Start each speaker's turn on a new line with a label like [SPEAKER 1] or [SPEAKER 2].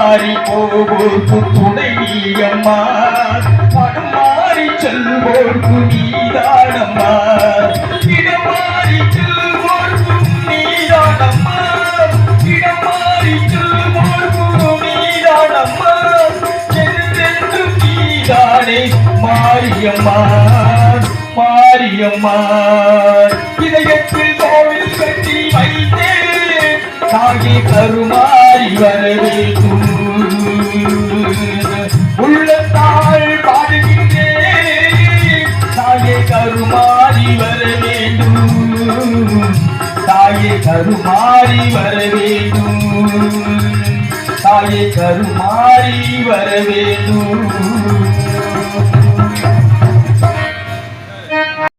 [SPEAKER 1] தடுமாறி போவோர்க்கு துணை நீயம்மா, தடுமாறி செல்வோர்க்கு நீதானம்மா, இடமாறி செல்வோர்க்கு நீதானம்மா, இடமாறி செல்வோர்க்கு நீதானம்மா, என்றென்றும் நீதானே மாரியம்மா மாரியம்மா. இதயத்தில் கோவில் கட்டி வைத்தேன் தாயே கருமாறி வர வேண்டும், உள்ளத்தால் பாடுகின்றேன் தாயே கருமாறி வர வேண்டும், தாயே கருமாறி வர வேண்டும், தாயே கருமாறி வர வேண்டும்.